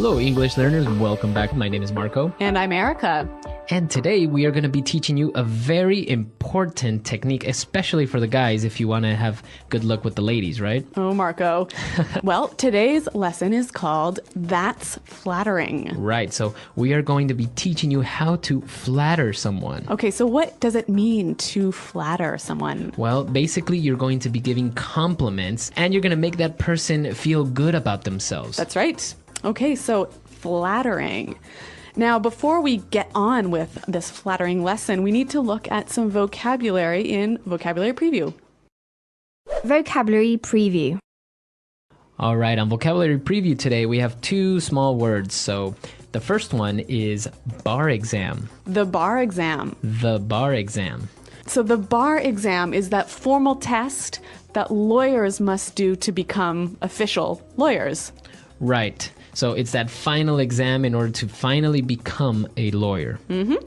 Hello, English learners. Welcome back. My name is Marco. And I'm Erica. And today we are going to be teaching you a very important technique, especially for the guys if you want to have good luck with the ladies, right? Oh, Marco. Well, today's lesson is called That's Flattering. Right. So we are going to be teaching you how to flatter someone. Okay, so what does it mean to flatter someone? Well, basically, you're going to be giving compliments and you're going to make that person feel good about themselves. That's right. Okay, so flattering. Now, before we get on with this flattering lesson, we need to look at some vocabulary in Vocabulary Preview. Vocabulary Preview. All right, on Vocabulary Preview today, we have two small words. So the first one is bar exam. The bar exam. The bar exam. So the bar exam is that formal test that lawyers must do to become official lawyers. Right. So it's that final exam in order to finally become a lawyer. Mm-hmm.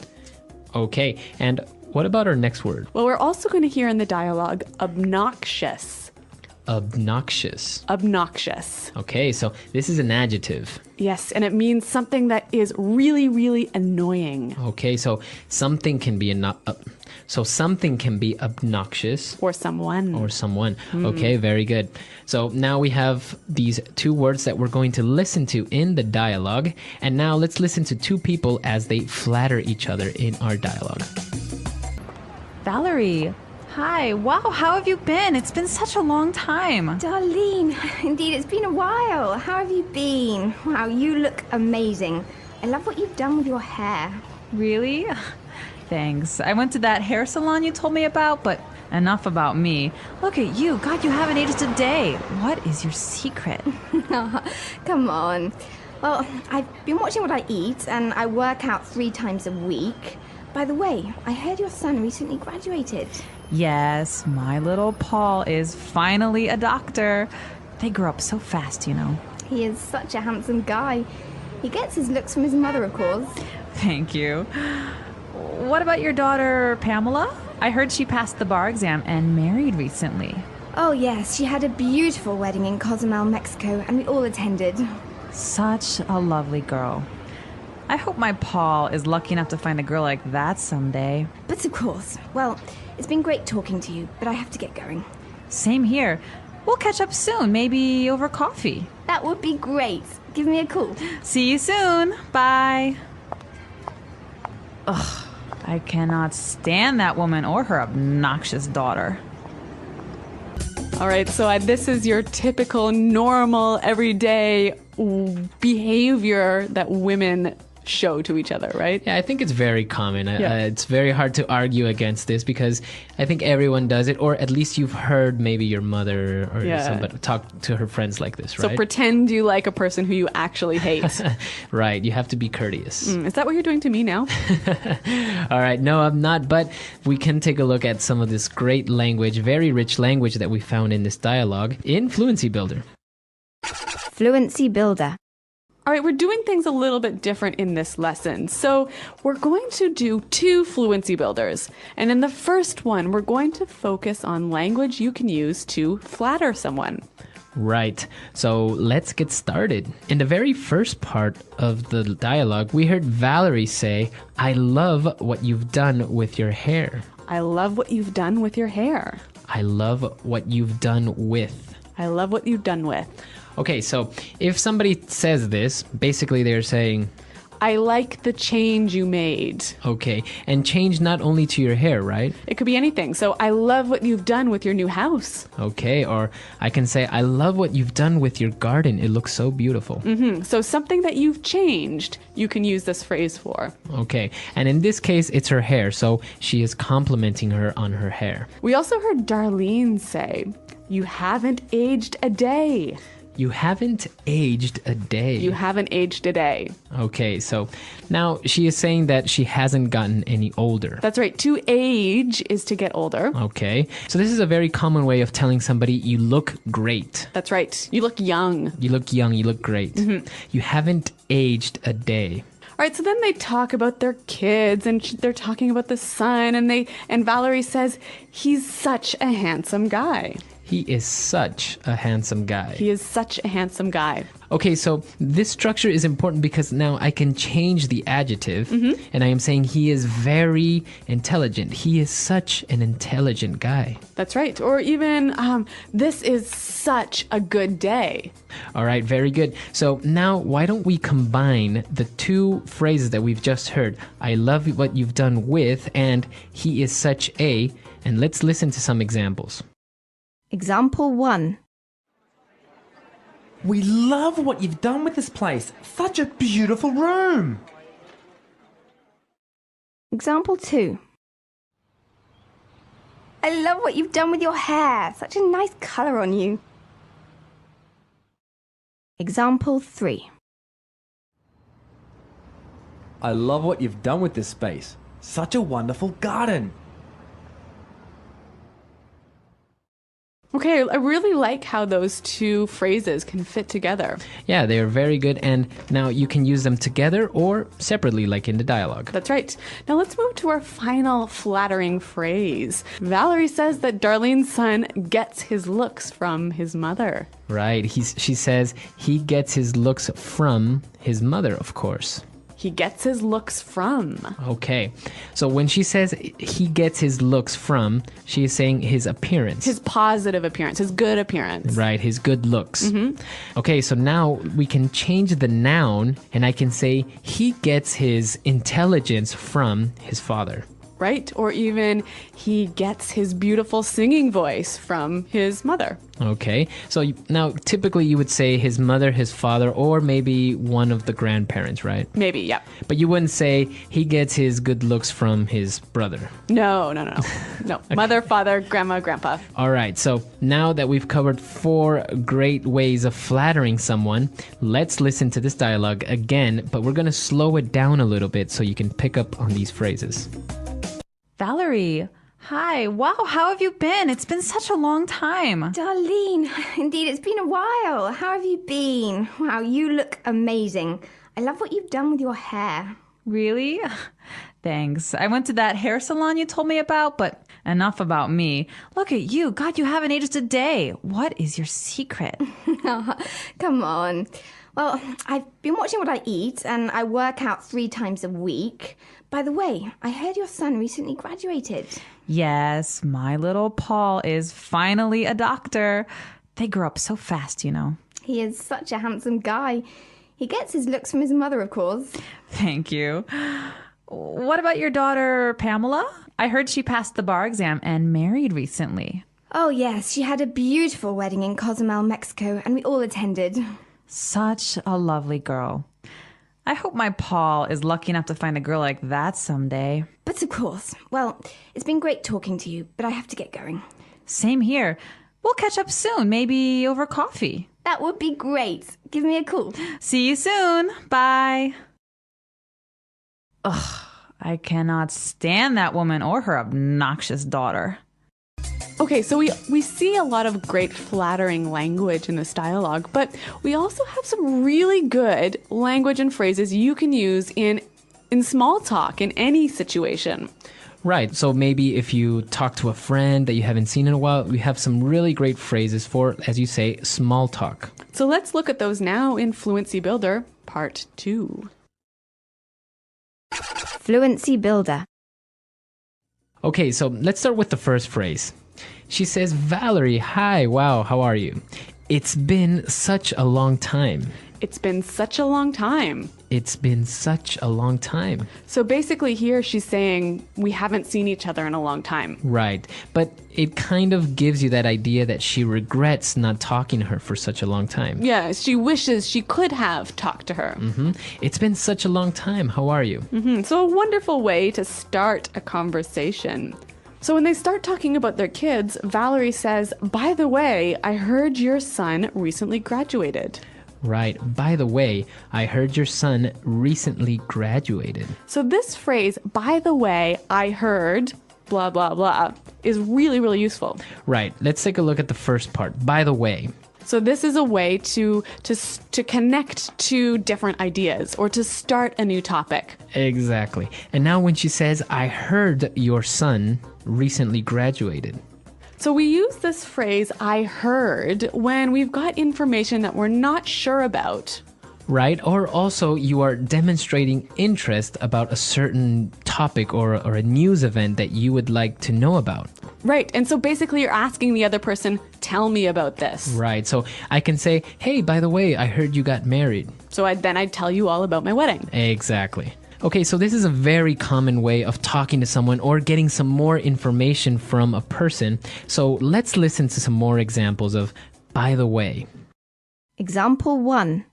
Okay, and what about our next word? Well, we're also going to hear in the dialogue obnoxious. Obnoxious. Obnoxious. Okay, so this is an adjective. Yes, and it means something that is really, really annoying. Okay, so something can be something can be obnoxious. Or someone. Or someone. Okay, very good. So now we have these two words that we're going to listen to in the dialogue. And now let's listen to two people as they flatter each other in our dialogue. Valerie, hi. Wow, how have you been? It's been such a long time. Darlene, indeed, it's been a while. How have you been? Wow, you look amazing. I love what you've done with your hair. Really? Thanks. I went to that hair salon you told me about, but enough about me. Look at you. God, you haven't aged a day. What is your secret? Come on. Well, I've been watching what I eat, and I work out 3 times a week. By the way, I heard your son recently graduated. Yes, my little Paul is finally a doctor. They grow up so fast, you know. He is such a handsome guy. He gets his looks from his mother, of course. Thank you. What about your daughter, Pamela? I heard she passed the bar exam and married recently. Oh, yes, she had a beautiful wedding in Cozumel, Mexico, and we all attended. Such a lovely girl. I hope my Paul is lucky enough to find a girl like that someday. But of course. Well, it's been great talking to you, but I have to get going. Same here. We'll catch up soon, maybe over coffee. That would be great. Give me a call. See you soon. Bye. Ugh, I cannot stand that woman or her obnoxious daughter. All right, so this is your typical, normal, everyday behavior that women show to each other, right? Yeah, I think it's very common. It's very hard to argue against this because I think everyone does it, or at least you've heard maybe your mother or somebody talk to her friends like this, right? So pretend you like a person who you actually hate. Right, you have to be courteous. Is that what you're doing to me now? All right, no, I'm not, but we can take a look at some of this great language, very rich language that we found in this dialogue in Fluency Builder. Fluency Builder. All right, we're doing things a little bit different in this lesson. So we're going to do 2 fluency builders. And in the first one, we're going to focus on language you can use to flatter someone. Right. So let's get started. In the very first part of the dialogue, we heard Valerie say, "I love what you've done with your hair." I love what you've done with your hair. I love what you've done with. I love what you've done with. Okay, so if somebody says this, basically they're saying, I like the change you made. Okay, and change not only to your hair, right? It could be anything. So I love what you've done with your new house. Okay, or I can say, I love what you've done with your garden. It looks so beautiful. So something that you've changed, you can use this phrase for. Okay, and in this case, it's her hair, so she is complimenting her on her hair. We also heard Darlene say, you haven't aged a day. You haven't aged a day. You haven't aged a day. Okay, so now she is saying that she hasn't gotten any older. That's right. To age is to get older. Okay, so this is a very common way of telling somebody you look great. That's right. You look young. You look young, you look great. You haven't aged a day. All right, so then they talk about their kids, and they're talking about the son, and Valerie says, he's such a handsome guy. He is such a handsome guy. He is such a handsome guy. Okay, so this structure is important because now I can change the adjective and I am saying he is very intelligent. He is such an intelligent guy. That's right. Or even, this is such a good day. All right, very good. So now why don't we combine the two phrases that we've just heard? I love what you've done with and he is such a, and let's listen to some examples. Example 1. We love what you've done with this place. Such a beautiful room. Example 2. I love what you've done with your hair. Such a nice colour on you. Example 3. I love what you've done with this space. Such a wonderful garden. Okay, I really like how those two phrases can fit together. Yeah, they are very good and now you can use them together or separately like in the dialogue. That's right. Now let's move to our final flattering phrase. Valerie says that Darlene's son gets his looks from his mother. Right, she says he gets his looks from his mother, of course. He gets his looks from. Okay, so when she says he gets his looks from, she is saying his appearance. His positive appearance, his good appearance. Right, his good looks. Okay, so now we can change the noun and I can say he gets his intelligence from his father. Right? Or even he gets his beautiful singing voice from his mother. Okay, so now typically you would say his mother, his father, or maybe one of the grandparents, right? Maybe, yeah. But you wouldn't say he gets his good looks from his brother. No. No. Mother, father, grandma, grandpa. All right, so now that we've covered 4 great ways of flattering someone, let's listen to this dialogue again, but we're going to slow it down a little bit so you can pick up on these phrases. Valerie, hi. Wow, how have you been? It's been such a long time. Darlene, indeed, it's been a while. How have you been? Wow, you look amazing. I love what you've done with your hair. Really? Thanks. I went to that hair salon you told me about, but enough about me. Look at you. God, you haven't aged a day. What is your secret? Come on. Well, I've been watching what I eat and I work out 3 times a week. By the way, I heard your son recently graduated. Yes, my little Paul is finally a doctor. They grow up so fast, you know. He is such a handsome guy. He gets his looks from his mother, of course. Thank you. What about your daughter, Pamela? I heard she passed the bar exam and married recently. Oh, yes, she had a beautiful wedding in Cozumel, Mexico, and we all attended. Such a lovely girl. I hope my Paul is lucky enough to find a girl like that someday. But of course. Well, it's been great talking to you, but I have to get going. Same here. We'll catch up soon, maybe over coffee. That would be great. Give me a call. See you soon. Bye. Ugh, I cannot stand that woman or her obnoxious daughter. Okay, so we see a lot of great flattering language in this dialogue, but we also have some really good language and phrases you can use in small talk in any situation. Right, so maybe if you talk to a friend that you haven't seen in a while, we have some really great phrases for, as you say, small talk. So let's look at those now in Fluency Builder, Part 2. Fluency Builder. Okay, so let's start with the first phrase. She says, Valerie, hi, wow, how are you? It's been such a long time. It's been such a long time. It's been such a long time. So basically here she's saying we haven't seen each other in a long time. Right, but it kind of gives you that idea that she regrets not talking to her for such a long time. Yeah, she wishes she could have talked to her. It's been such a long time. How are you? So a wonderful way to start a conversation. So when they start talking about their kids, Valerie says, by the way, I heard your son recently graduated. Right. By the way, I heard your son recently graduated. So this phrase, by the way, I heard, blah, blah, blah, is really, really useful. Right. Let's take a look at the first part. By the way. So this is a way to connect two different ideas or to start a new topic. Exactly. And now when she says, I heard your son recently graduated. So we use this phrase, I heard, when we've got information that we're not sure about. Right? Or also you are demonstrating interest about a certain topic or a news event that you would like to know about. Right. And so basically you're asking the other person, tell me about this. Right. So I can say, hey, by the way, I heard you got married. So I'd tell you all about my wedding. Exactly. Okay, so this is a very common way of talking to someone or getting some more information from a person. So let's listen to some more examples of by the way. Example 1.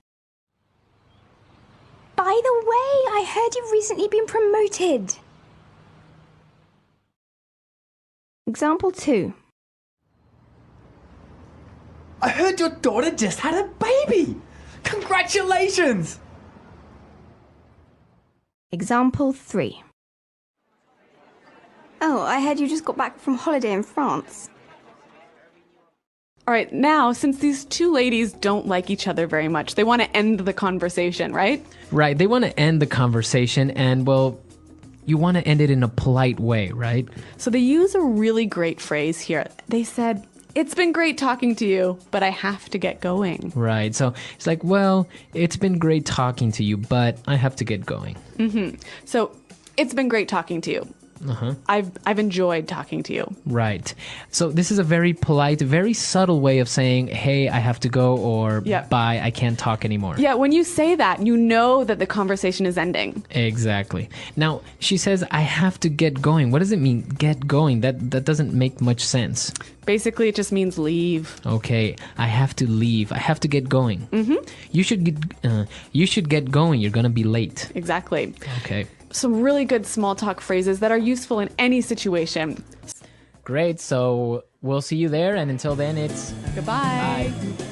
By the way, I heard you've recently been promoted. Example 2. I heard your daughter just had a baby. Congratulations. Example 3. Oh, I heard you just got back from holiday in France. All right, now, since these two ladies don't like each other very much, they want to end the conversation, right? Right, they want to end the conversation and, well, you want to end it in a polite way, right? So they use a really great phrase here. They said, it's been great talking to you, but I have to get going. Right, so it's like, well, it's been great talking to you, but I have to get going. So it's been great talking to you. I've enjoyed talking to you. Right. So this is a very polite, very subtle way of saying, hey, I have to go, or Yep. bye, I can't talk anymore. Yeah, when you say that, you know that the conversation is ending. Exactly. Now, she says, I have to get going. What does it mean, get going? That doesn't make much sense. Basically, it just means leave. Okay, I have to leave. I have to get going. You should get going. You're gonna be late. Exactly. Okay. Some really good small talk phrases that are useful in any situation. Great. So we'll see you there, and until then, it's Goodbye. bye.